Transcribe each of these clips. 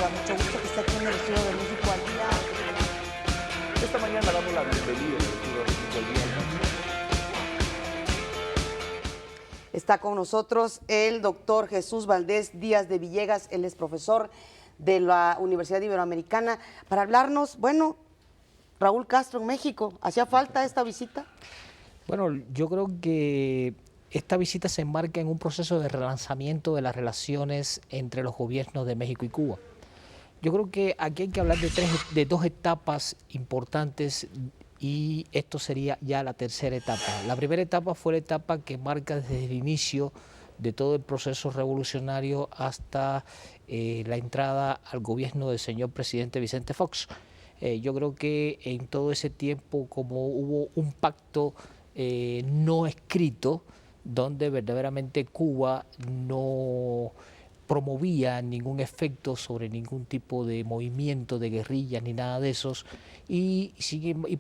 Mucho gusto que esté aquí en el Estudio de México al Día. Esta mañana damos la bienvenida al Estudio de México al Día. Está con nosotros el doctor Jesús Valdés Díaz de Villegas, él es profesor de la Universidad Iberoamericana, para hablarnos, bueno, Raúl Castro en México. ¿Hacía falta esta visita? Bueno, yo creo que esta visita se enmarca en un proceso de relanzamiento de las relaciones entre los gobiernos de México y Cuba. Yo creo que aquí hay que hablar de dos etapas importantes y esto sería ya la tercera etapa. La primera etapa fue la etapa que marca desde el inicio de todo el proceso revolucionario hasta la entrada al gobierno del señor presidente Vicente Fox. Yo creo que en todo ese tiempo, como hubo un pacto no escrito, donde verdaderamente Cuba no promovía ningún efecto sobre ningún tipo de movimiento de guerrillas ni nada de esos, y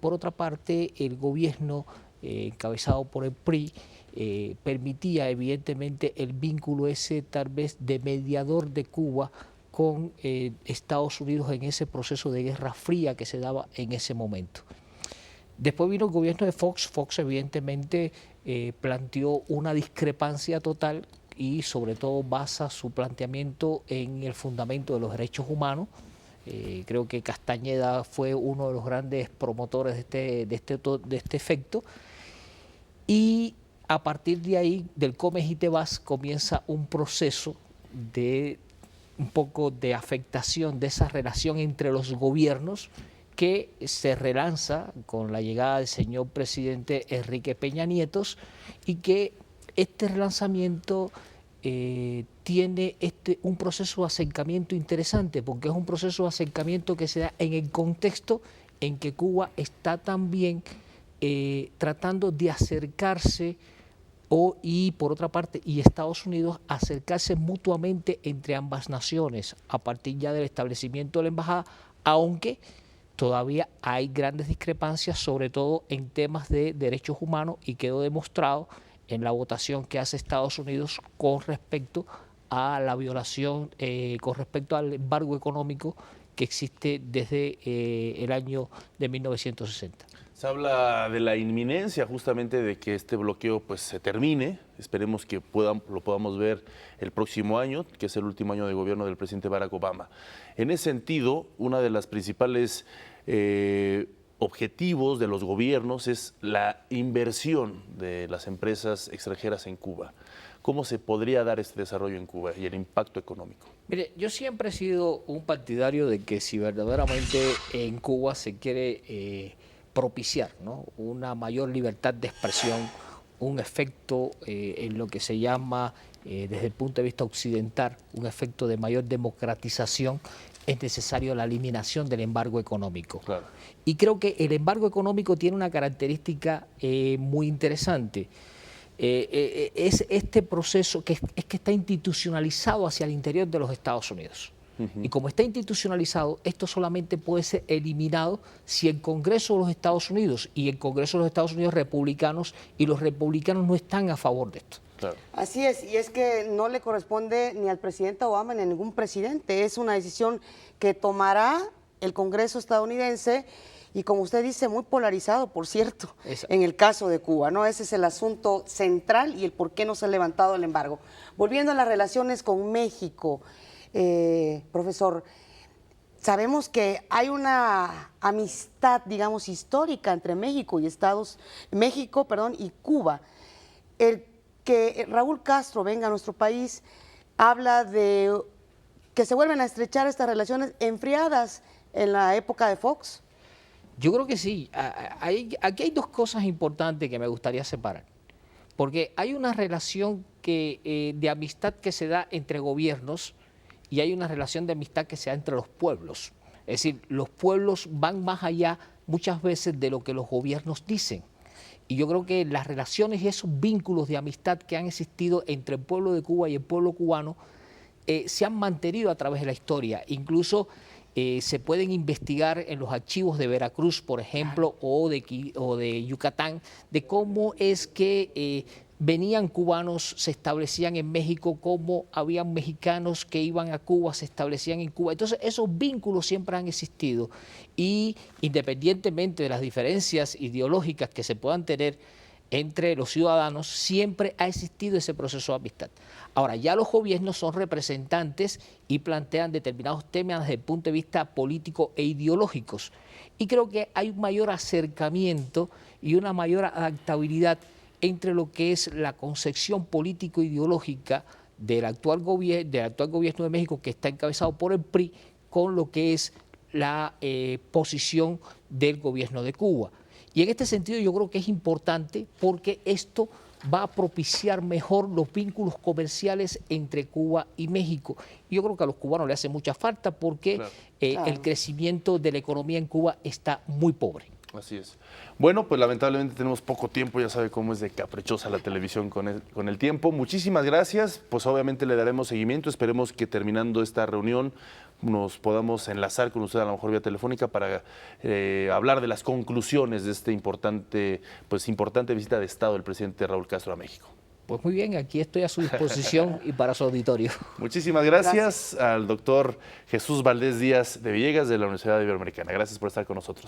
por otra parte el gobierno encabezado por el PRI permitía evidentemente el vínculo ese tal vez de mediador de Cuba con Estados Unidos en ese proceso de guerra fría que se daba en ese momento. Después vino el gobierno de Fox. Fox evidentemente planteó una discrepancia total y sobre todo basa su planteamiento en el fundamento de los derechos humanos. Creo que Castañeda fue uno de los grandes promotores de este efecto. Y a partir de ahí, del comes y te vas, comienza un proceso de un poco de afectación de esa relación entre los gobiernos, que se relanza con la llegada del señor presidente Enrique Peña Nieto, y que este relanzamiento tiene un proceso de acercamiento interesante, porque es un proceso de acercamiento que se da en el contexto en que Cuba está también tratando de acercarse y por otra parte, y Estados Unidos acercarse mutuamente entre ambas naciones a partir ya del establecimiento de la embajada, aunque todavía hay grandes discrepancias, sobre todo en temas de derechos humanos, y quedó demostrado en la votación que hace Estados Unidos con respecto a la violación, con respecto al embargo económico que existe desde el año de 1960. Se habla de la inminencia justamente de que este bloqueo pues se termine. Esperemos que lo podamos ver el próximo año, que es el último año de gobierno del presidente Barack Obama. En ese sentido, una de las principales objetivos de los gobiernos es la inversión de las empresas extranjeras en Cuba. ¿Cómo se podría dar este desarrollo en Cuba y el impacto económico? Mire, yo siempre he sido un partidario de que si verdaderamente en Cuba se quiere propiciar, ¿no?, una mayor libertad de expresión, un efecto en lo que se llama, desde el punto de vista occidental, un efecto de mayor democratización, es necesario la eliminación del embargo económico. Claro. Y creo que el embargo económico tiene una característica muy interesante. Es este proceso que está institucionalizado hacia el interior de los Estados Unidos. Y como está institucionalizado, esto solamente puede ser eliminado si el Congreso de los Estados Unidos y el Congreso de los Estados Unidos republicanos, y los republicanos no están a favor de esto. Claro. Así es, y es que no le corresponde ni al presidente Obama ni a ningún presidente. Es una decisión que tomará el Congreso estadounidense, y como usted dice, muy polarizado, por cierto, en el caso de Cuba, ¿no? Ese es el asunto central y el por qué no se ha levantado el embargo. Volviendo a las relaciones con México, profesor, sabemos que hay una amistad, digamos, histórica entre México y Cuba. El que Raúl Castro venga a nuestro país habla de que se vuelven a estrechar estas relaciones enfriadas en la época de Fox. Yo creo que sí. Aquí hay dos cosas importantes que me gustaría separar, porque hay una relación de amistad que se da entre gobiernos, y hay una relación de amistad que se da entre los pueblos. Es decir, los pueblos van más allá muchas veces de lo que los gobiernos dicen. Y yo creo que las relaciones y esos vínculos de amistad que han existido entre el pueblo de Cuba y el pueblo cubano se han mantenido a través de la historia. Incluso se pueden investigar en los archivos de Veracruz, por ejemplo, o de Yucatán, de cómo es que venían cubanos, se establecían en México, como habían mexicanos que iban a Cuba, se establecían en Cuba. Entonces esos vínculos siempre han existido y independientemente de las diferencias ideológicas que se puedan tener entre los ciudadanos, siempre ha existido ese proceso de amistad. Ahora, ya los gobiernos son representantes y plantean determinados temas desde el punto de vista político e ideológicos. Y creo que hay un mayor acercamiento y una mayor adaptabilidad entre lo que es la concepción político-ideológica del actual gobierno de México, que está encabezado por el PRI, con lo que es la posición del gobierno de Cuba. Y en este sentido yo creo que es importante porque esto va a propiciar mejor los vínculos comerciales entre Cuba y México. Y yo creo que a los cubanos les hace mucha falta porque el crecimiento de la economía en Cuba está muy pobre. Así es. Bueno, pues lamentablemente tenemos poco tiempo, ya sabe cómo es de caprichosa la televisión con el tiempo. Muchísimas gracias, pues obviamente le daremos seguimiento, esperemos que terminando esta reunión nos podamos enlazar con usted a lo mejor vía telefónica para hablar de las conclusiones de esta importante visita de Estado del presidente Raúl Castro a México. Pues muy bien, aquí estoy a su disposición y para su auditorio. Muchísimas gracias al doctor Jesús Valdés Díaz de Villegas de la Universidad Iberoamericana. Gracias por estar con nosotros.